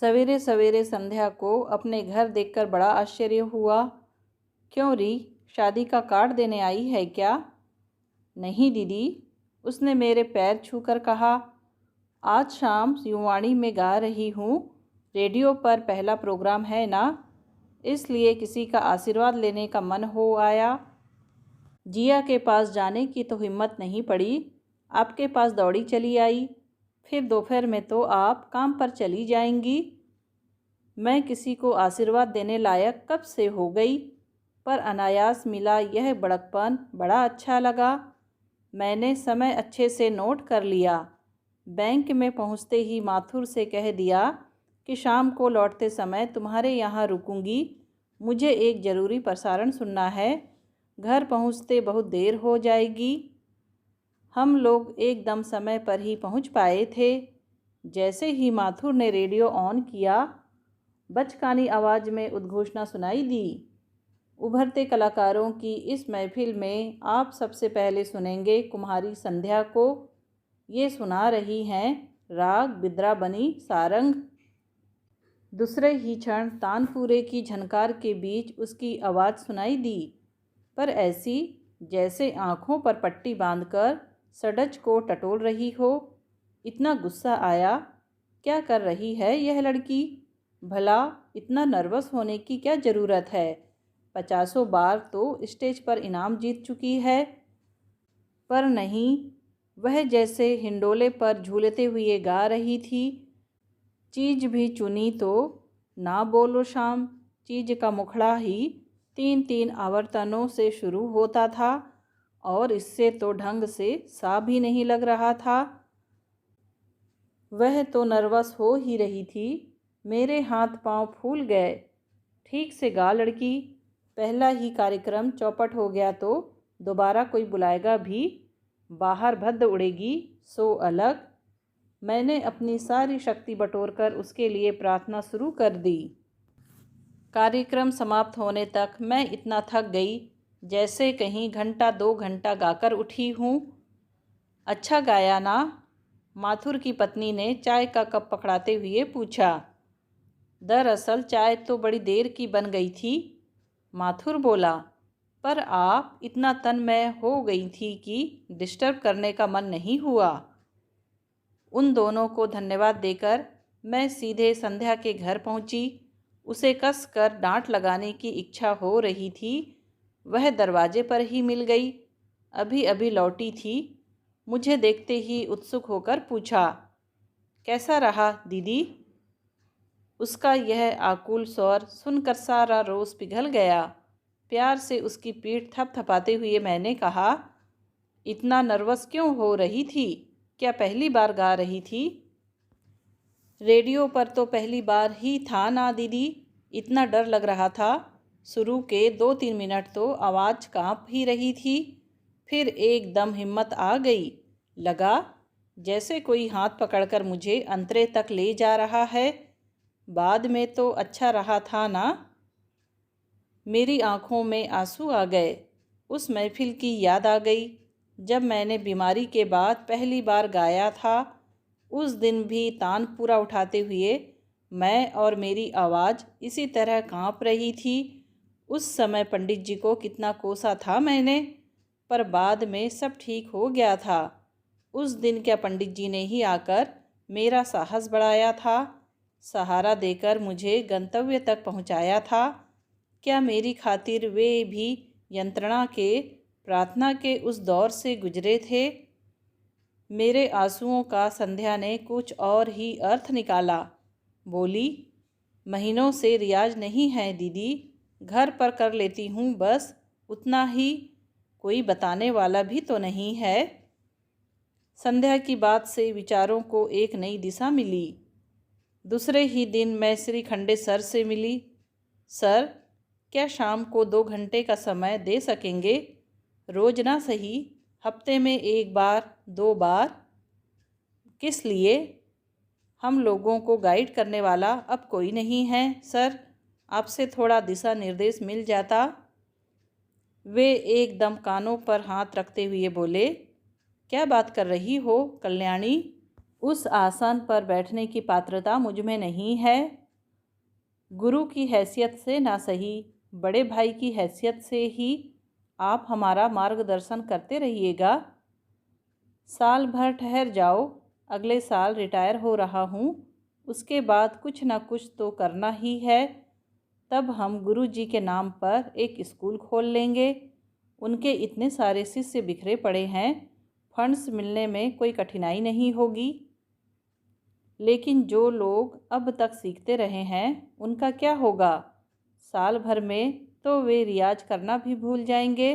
सवेरे सवेरे संध्या को अपने घर देखकर बड़ा आश्चर्य हुआ। क्यों री, शादी का कार्ड देने आई है क्या? नहीं दीदी, उसने मेरे पैर छूकर कहा। आज शाम युवाणी में गा रही हूँ, रेडियो पर पहला प्रोग्राम है ना, इसलिए किसी का आशीर्वाद लेने का मन हो आया। जिया के पास जाने की तो हिम्मत नहीं पड़ी, आपके पास दौड़ी चली आई। फिर दोपहर में तो आप काम पर चली जाएंगी। मैं किसी को आशीर्वाद देने लायक कब से हो गई, पर अनायास मिला यह बड़कपन बड़ा अच्छा लगा। मैंने समय अच्छे से नोट कर लिया। बैंक में पहुंचते ही माथुर से कह दिया कि शाम को लौटते समय तुम्हारे यहाँ रुकूंगी, मुझे एक ज़रूरी प्रसारण सुनना है। घर पहुंचते बहुत देर हो जाएगी। हम लोग एकदम समय पर ही पहुंच पाए थे। जैसे ही माथुर ने रेडियो ऑन किया, बचकानी आवाज़ में उद्घोषणा सुनाई दी। उभरते कलाकारों की इस महफिल में आप सबसे पहले सुनेंगे कुम्हारी संध्या को। ये सुना रही हैं राग बिद्राबनी सारंग। दूसरे ही क्षण तानपुरे की झनकार के बीच उसकी आवाज़ सुनाई दी, पर ऐसी जैसे आँखों पर पट्टी बांधकर सडज को टटोल रही हो। इतना गुस्सा आया, क्या कर रही है यह लड़की? भला इतना नर्वस होने की क्या ज़रूरत है? 50 बार तो स्टेज पर इनाम जीत चुकी है। पर नहीं, वह जैसे हिंडोले पर झूलते हुए गा रही थी। चीज़ भी चुनी तो ना बोलो शाम, चीज़ का मुखड़ा ही 3-3 आवर्तनों से शुरू होता था और इससे तो ढंग से सा भी नहीं लग रहा था। वह तो नर्वस हो ही रही थी, मेरे हाथ पांव फूल गए। ठीक से गा लड़की, पहला ही कार्यक्रम चौपट हो गया तो दोबारा कोई बुलाएगा भी, बाहर भद्द उड़ेगी सो अलग। मैंने अपनी सारी शक्ति बटोरकर उसके लिए प्रार्थना शुरू कर दी। कार्यक्रम समाप्त होने तक मैं इतना थक गई जैसे कहीं घंटा 2 घंटा गाकर उठी हूँ। अच्छा गाया ना? माथुर की पत्नी ने चाय का कप पकड़ाते हुए पूछा। दरअसल चाय तो बड़ी देर की बन गई थी, माथुर बोला, पर आप इतना तन्मय हो गई थी कि डिस्टर्ब करने का मन नहीं हुआ। उन दोनों को धन्यवाद देकर मैं सीधे संध्या के घर पहुंची। उसे कस कर डांट लगाने की इच्छा हो रही थी, वह दरवाजे पर ही मिल गई। अभी अभी लौटी थी। मुझे देखते ही उत्सुक होकर पूछा, कैसा रहा दीदी? उसका यह आकुल स्वर सुनकर सारा रोष पिघल गया। प्यार से उसकी पीठ थपथपाते हुए मैंने कहा, इतना नर्वस क्यों हो रही थी? क्या पहली बार गा रही थी? रेडियो पर तो पहली बार ही था ना दीदी, इतना डर लग रहा था। शुरू के 2-3 मिनट तो आवाज़ काँप ही रही थी, फिर एकदम हिम्मत आ गई। लगा जैसे कोई हाथ पकड़कर मुझे अंतरे तक ले जा रहा है। बाद में तो अच्छा रहा था ना? मेरी आंखों में आंसू आ गए। उस महफिल की याद आ गई जब मैंने बीमारी के बाद पहली बार गाया था। उस दिन भी तान पूरा उठाते हुए मैं और मेरी आवाज़ इसी तरह काँप रही थी। उस समय पंडित जी को कितना कोसा था मैंने, पर बाद में सब ठीक हो गया था। उस दिन क्या पंडित जी ने ही आकर मेरा साहस बढ़ाया था, सहारा देकर मुझे गंतव्य तक पहुंचाया था। क्या मेरी खातिर वे भी यंत्रणा के प्रार्थना के उस दौर से गुजरे थे? मेरे आंसुओं का संध्या ने कुछ और ही अर्थ निकाला। बोली, महीनों से रियाज नहीं है दीदी, घर पर कर लेती हूँ बस, उतना ही, कोई बताने वाला भी तो नहीं है। संध्या की बात से विचारों को एक नई दिशा मिली। दूसरे ही दिन मैं श्री खंडे सर से मिली। सर, क्या शाम को 2 घंटे का समय दे सकेंगे? रोज ना सही, हफ्ते में 1 बार 2 बार। किस लिए? हम लोगों को गाइड करने वाला अब कोई नहीं है सर, आपसे थोड़ा दिशा निर्देश मिल जाता। वे एकदम कानों पर हाथ रखते हुए बोले, क्या बात कर रही हो कल्याणी? उस आसन पर बैठने की पात्रता मुझ में नहीं है। गुरु की हैसियत से ना सही, बड़े भाई की हैसियत से ही आप हमारा मार्गदर्शन करते रहिएगा। साल भर ठहर जाओ, अगले साल रिटायर हो रहा हूँ, उसके बाद कुछ ना कुछ तो करना ही है। तब हम गुरु जी के नाम पर एक स्कूल खोल लेंगे। उनके इतने सारे शिष्य बिखरे पड़े हैं, फंड्स मिलने में कोई कठिनाई नहीं होगी। लेकिन जो लोग अब तक सीखते रहे हैं उनका क्या होगा? साल भर में तो वे रियाज करना भी भूल जाएंगे।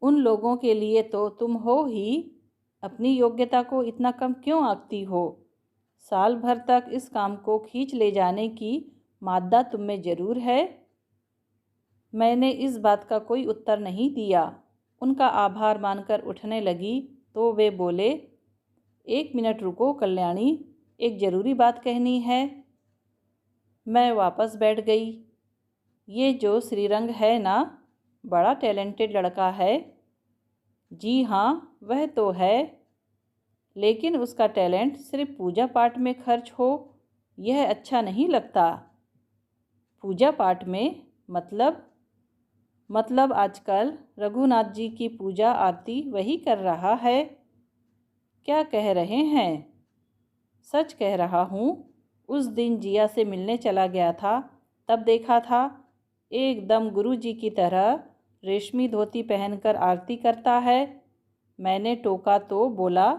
उन लोगों के लिए तो तुम हो ही, अपनी योग्यता को इतना कम क्यों आंकती हो? साल भर तक इस काम को खींच ले जाने की मादा तुम में ज़रूर है। मैंने इस बात का कोई उत्तर नहीं दिया। उनका आभार मानकर उठने लगी तो वे बोले, 1 मिनट रुको कल्याणी, एक ज़रूरी बात कहनी है। मैं वापस बैठ गई। ये जो श्रीरंग है ना, बड़ा टैलेंटेड लड़का है। जी हाँ, वह तो है, लेकिन उसका टैलेंट सिर्फ पूजा पाठ में खर्च हो, यह अच्छा नहीं लगता। पूजा पाठ में मतलब आजकल रघुनाथ जी की पूजा आरती वही कर रहा है। क्या कह रहे हैं? सच कह रहा हूँ। उस दिन जिया से मिलने चला गया था, तब देखा था, एकदम गुरु जी की तरह रेशमी धोती पहनकर आरती करता है। मैंने टोका तो बोला,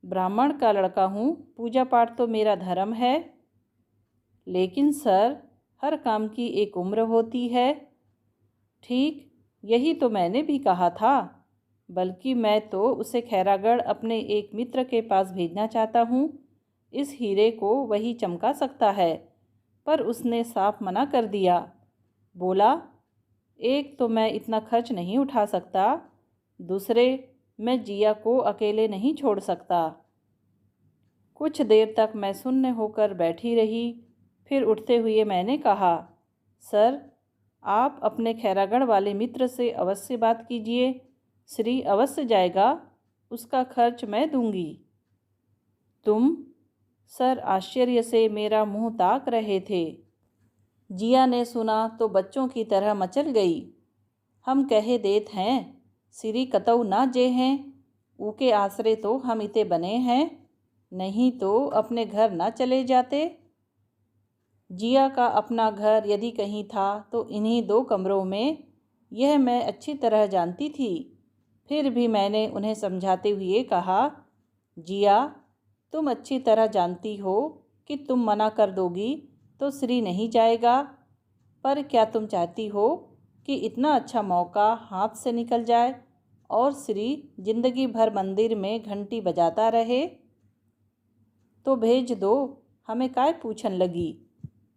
ब्राह्मण का लड़का हूँ, पूजा पाठ तो मेरा धर्म है। लेकिन सर, हर काम की एक उम्र होती है। ठीक, यही तो मैंने भी कहा था। बल्कि मैं तो उसे खैरागढ़ अपने एक मित्र के पास भेजना चाहता हूँ। इस हीरे को वही चमका सकता है। पर उसने साफ मना कर दिया। बोला, एक तो मैं इतना खर्च नहीं उठा सकता, दूसरे मैं जिया को अकेले नहीं छोड़ सकता। कुछ देर तक मैं शून्य होकर बैठी रही। फिर उठते हुए मैंने कहा, सर, आप अपने खैरागढ़ वाले मित्र से अवश्य बात कीजिए। श्री अवश्य जाएगा, उसका खर्च मैं दूंगी। तुम? सर आश्चर्य से मेरा मुंह ताक रहे थे। जिया ने सुना तो बच्चों की तरह मचल गई। हम कहे देत हैं, श्री कतऊ ना जे हैं, ऊके आसरे तो हम इते बने हैं, नहीं तो अपने घर ना चले जाते। जिया का अपना घर यदि कहीं था तो इन्हीं 2 कमरों में, यह मैं अच्छी तरह जानती थी। फिर भी मैंने उन्हें समझाते हुए कहा, जिया, तुम अच्छी तरह जानती हो कि तुम मना कर दोगी तो श्री नहीं जाएगा। पर क्या तुम चाहती हो कि इतना अच्छा मौका हाथ से निकल जाए और श्री जिंदगी भर मंदिर में घंटी बजाता रहे? तो भेज दो, हमें काय पूछन लगी।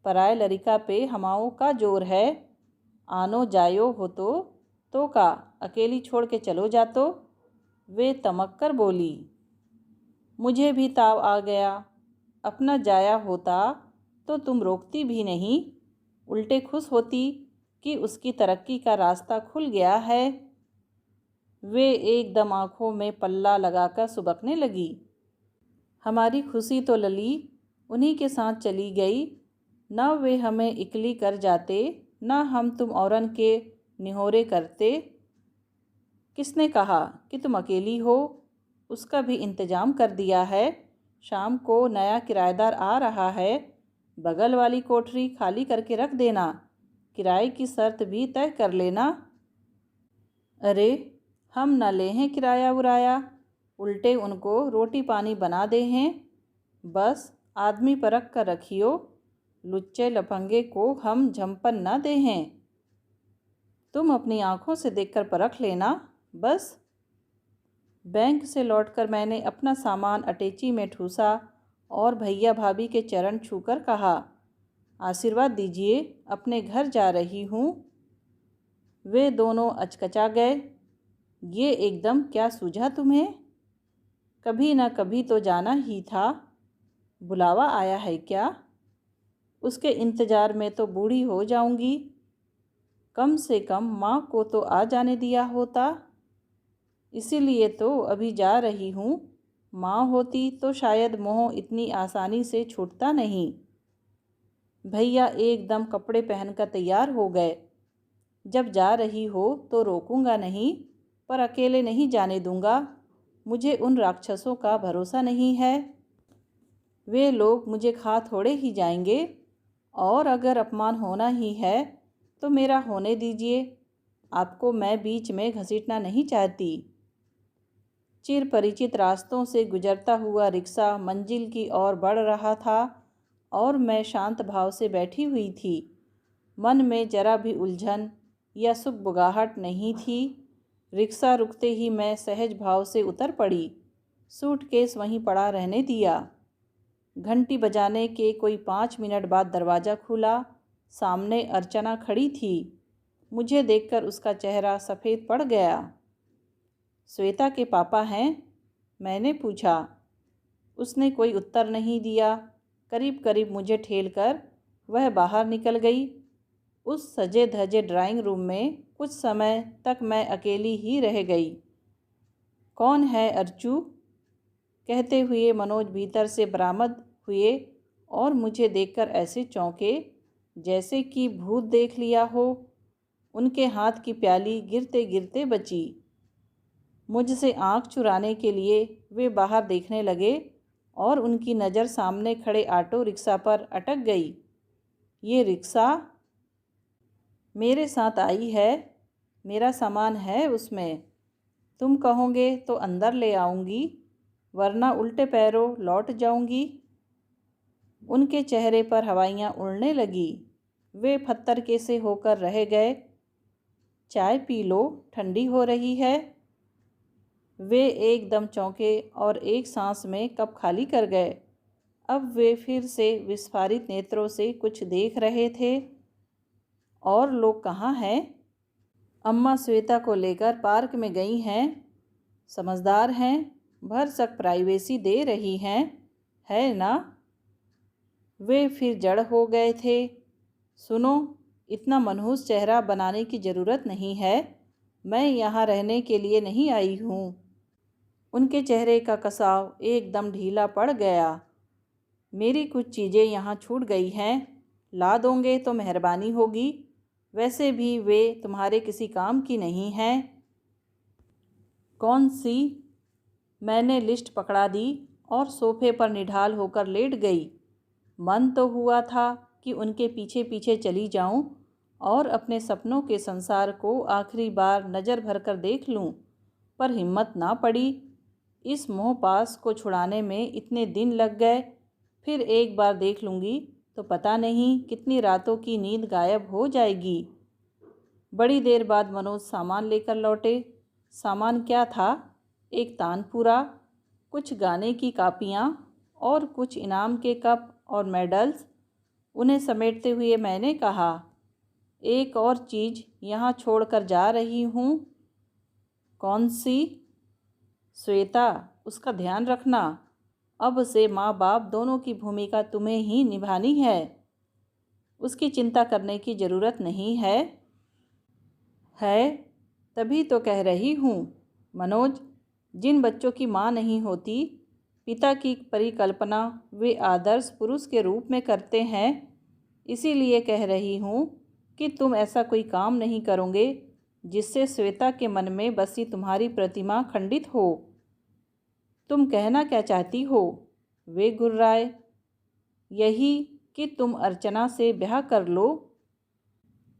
पराय लड़िका पे हमाओं का जोर है। आनो जायो हो तो का अकेली छोड़ के चलो जातो। वे तमक कर बोली। मुझे भी ताव आ गया। अपना जाया होता तो तुम रोकती भी नहीं, उल्टे खुश होती कि उसकी तरक्की का रास्ता खुल गया है। वे एकदम आँखों में पल्ला लगाकर सुबकने लगी। हमारी खुशी तो लली उन्हीं के साथ चली गई। न वे हमें इकली कर जाते, न हम तुम औरन के निहोरे करते। किसने कहा कि तुम अकेली हो? उसका भी इंतजाम कर दिया है। शाम को नया किराएदार आ रहा है, बगल वाली कोठरी खाली करके रख देना। किराए की शर्त भी तय कर लेना। अरे, हम न ले हैं किराया उराया, उल्टे उनको रोटी पानी बना दे हैं। बस आदमी परख कर रखियो, लुच्चे लफंगे को हम झंपन न दे हैं। तुम अपनी आँखों से देखकर परख लेना, बस। बैंक से लौटकर मैंने अपना सामान अटैची में ठूसा और भैया भाभी के चरण छूकर कहा, आशीर्वाद दीजिए, अपने घर जा रही हूँ। वे दोनों अचकचा गए। ये एकदम क्या सूझा तुम्हें? कभी न कभी तो जाना ही था। बुलावा आया है क्या? उसके इंतज़ार में तो बूढ़ी हो जाऊंगी। कम से कम माँ को तो आ जाने दिया होता। इसीलिए तो अभी जा रही हूँ। माँ होती तो शायद मोह इतनी आसानी से छूटता नहीं। भैया एकदम कपड़े पहनकर तैयार हो गए। जब जा रही हो तो रोकूंगा नहीं, पर अकेले नहीं जाने दूंगा। मुझे उन राक्षसों का भरोसा नहीं है। वे लोग मुझे खा थोड़े ही जाएंगे, और अगर अपमान होना ही है तो मेरा होने दीजिए। आपको मैं बीच में घसीटना नहीं चाहती। चिर परिचित रास्तों से गुजरता हुआ रिक्शा मंजिल की ओर बढ़ रहा था और मैं शांत भाव से बैठी हुई थी। मन में जरा भी उलझन या सुगबुगाहट नहीं थी। रिक्शा रुकते ही मैं सहज भाव से उतर पड़ी। सूटकेस वहीं पड़ा रहने दिया। घंटी बजाने के कोई 5 मिनट बाद दरवाज़ा खुला। सामने अर्चना खड़ी थी। मुझे देखकर उसका चेहरा सफ़ेद पड़ गया। श्वेता के पापा हैं? मैंने पूछा। उसने कोई उत्तर नहीं दिया। करीब करीब मुझे ठेलकर वह बाहर निकल गई। उस सजे धजे ड्राइंग रूम में कुछ समय तक मैं अकेली ही रह गई। कौन है अर्चू? कहते हुए मनोज भीतर से बरामद हुए और मुझे देखकर ऐसे चौंके जैसे कि भूत देख लिया हो। उनके हाथ की प्याली गिरते गिरते बची। मुझसे आंख चुराने के लिए वे बाहर देखने लगे और उनकी नज़र सामने खड़े ऑटो रिक्शा पर अटक गई। ये रिक्शा मेरे साथ आई है। मेरा सामान है उसमें। तुम कहोगे तो अंदर ले आऊँगी, वरना उल्टे पैरों लौट जाऊँगी। उनके चेहरे पर हवाइयाँ उड़ने लगी। वे पत्थर के से होकर रह गए। चाय पी लो, ठंडी हो रही है। वे एकदम चौंके और एक सांस में कप खाली कर गए। अब वे फिर से विस्फारित नेत्रों से कुछ देख रहे थे। और लोग कहाँ हैं? अम्मा श्वेता को लेकर पार्क में गई हैं। समझदार हैं, भरसक प्राइवेसी दे रही हैं, है ना? वे फिर जड़ हो गए थे। सुनो, इतना मनहूस चेहरा बनाने की ज़रूरत नहीं है। मैं यहाँ रहने के लिए नहीं आई हूँ। उनके चेहरे का कसाव एकदम ढीला पड़ गया। मेरी कुछ चीज़ें यहाँ छूट गई हैं, ला दोगे तो मेहरबानी होगी। वैसे भी वे तुम्हारे किसी काम की नहीं हैं। कौन सी? मैंने लिस्ट पकड़ा दी और सोफे पर निढाल होकर लेट गई। मन तो हुआ था कि उनके पीछे पीछे चली जाऊं और अपने सपनों के संसार को आखिरी बार नज़र भर कर देख लूं, पर हिम्मत ना पड़ी। इस मोह पास को छुड़ाने में इतने दिन लग गए। फिर एक बार देख लूँगी तो पता नहीं कितनी रातों की नींद गायब हो जाएगी। बड़ी देर बाद मनोज सामान लेकर लौटे। सामान क्या था? एक तानपुरा, कुछ गाने की कापियाँ और कुछ इनाम के कप और मेडल्स। उन्हें समेटते हुए मैंने कहा, एक और चीज़ यहाँ छोड़कर जा रही हूँ। कौन सी? श्वेता, उसका ध्यान रखना। अब से माँ बाप दोनों की भूमिका तुम्हें ही निभानी है। उसकी चिंता करने की ज़रूरत नहीं है। तभी तो कह रही हूँ। मनोज, जिन बच्चों की माँ नहीं होती, पिता की परिकल्पना वे आदर्श पुरुष के रूप में करते हैं। इसीलिए कह रही हूँ कि तुम ऐसा कोई काम नहीं करोगे जिससे श्वेता के मन में बसी तुम्हारी प्रतिमा खंडित हो। तुम कहना क्या चाहती हो? वे गुर्राए। यही कि तुम अर्चना से ब्याह कर लो।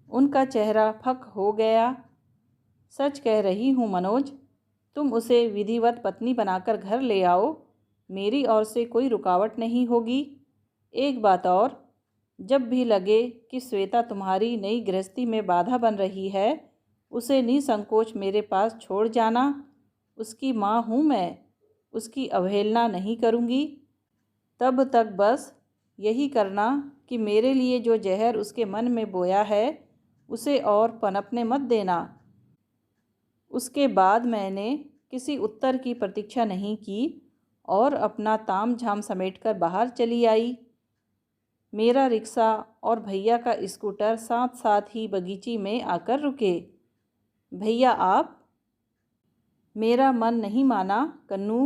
उनका चेहरा फक हो गया। सच कह रही हूँ मनोज, तुम उसे विधिवत पत्नी बनाकर घर ले आओ। मेरी ओर से कोई रुकावट नहीं होगी। एक बात और, जब भी लगे कि श्वेता तुम्हारी नई गृहस्थी में बाधा बन रही है, उसे निसंकोच मेरे पास छोड़ जाना। उसकी माँ हूँ मैं, उसकी अवहेलना नहीं करूँगी। तब तक बस यही करना कि मेरे लिए जो जहर उसके मन में बोया है उसे और पनपने मत देना। उसके बाद मैंने किसी उत्तर की प्रतीक्षा नहीं की और अपना ताम झाम समेटकर बाहर चली आई। मेरा रिक्शा और भैया का स्कूटर साथ साथ ही बगीची में आकर रुके। भैया आप? मेरा मन नहीं माना कन्नू।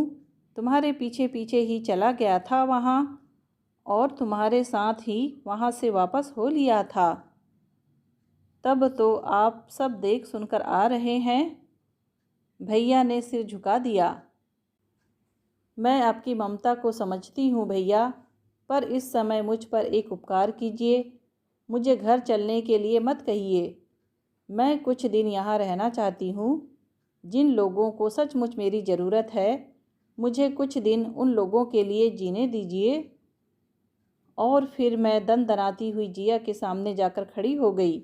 तुम्हारे पीछे पीछे ही चला गया था वहाँ और तुम्हारे साथ ही वहाँ से वापस हो लिया था। तब तो आप सब देख सुनकर आ रहे हैं। भैया ने सिर झुका दिया। मैं आपकी ममता को समझती हूँ भैया, पर इस समय मुझ पर एक उपकार कीजिए। मुझे घर चलने के लिए मत कहिए। मैं कुछ दिन यहाँ रहना चाहती हूँ। जिन लोगों को सचमुच मेरी ज़रूरत है, मुझे कुछ दिन उन लोगों के लिए जीने दीजिए। और फिर मैं दनदनाती हुई जिया के सामने जाकर खड़ी हो गई।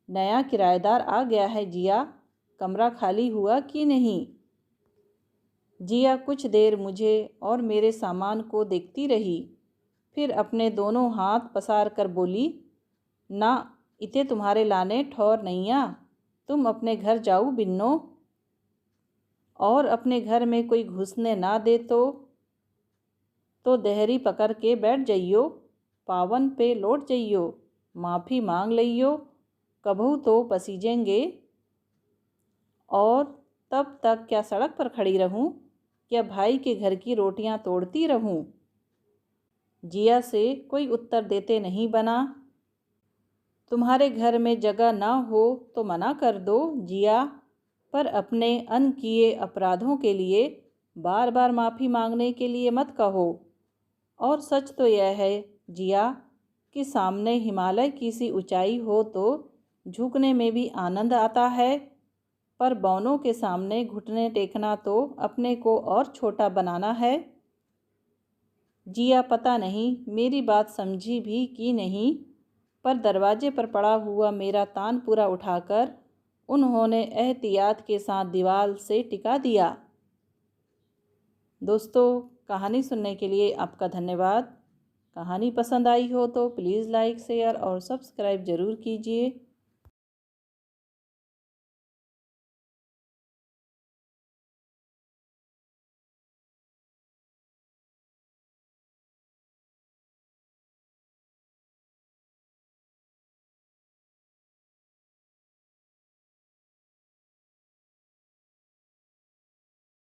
नया किराएदार आ गया है जिया, कमरा खाली हुआ कि नहीं? जिया कुछ देर मुझे और मेरे सामान को देखती रही, फिर अपने दोनों हाथ पसार कर बोली, ना इते तुम्हारे लाने ठौर नैया, तुम अपने घर जाओ बिन्नो। और अपने घर में कोई घुसने ना दे तो देहरी पकड़ के बैठ जाइयो, पावन पे लौट जाइयो, माफ़ी मांग लइयो, कबहू तो पसीजेंगे। और तब तक क्या सड़क पर खड़ी रहूं, क्या भाई के घर की रोटियां तोड़ती रहूं? जिया से कोई उत्तर देते नहीं बना। तुम्हारे घर में जगह ना हो तो मना कर दो जिया, पर अपने अन किए अपराधों के लिए बार बार माफ़ी मांगने के लिए मत कहो। और सच तो यह है जिया कि सामने हिमालय की सी ऊंचाई हो तो झुकने में भी आनंद आता है, पर बौनों के सामने घुटने टेकना तो अपने को और छोटा बनाना है। जिया पता नहीं मेरी बात समझी भी कि नहीं, पर दरवाजे पर पड़ा हुआ मेरा तान पूरा उठाकर उन्होंने एहतियात के साथ दीवार से टिका दिया। दोस्तों, कहानी सुनने के लिए आपका धन्यवाद। कहानी पसंद आई हो तो प्लीज़ लाइक, शेयर और सब्सक्राइब ज़रूर कीजिए।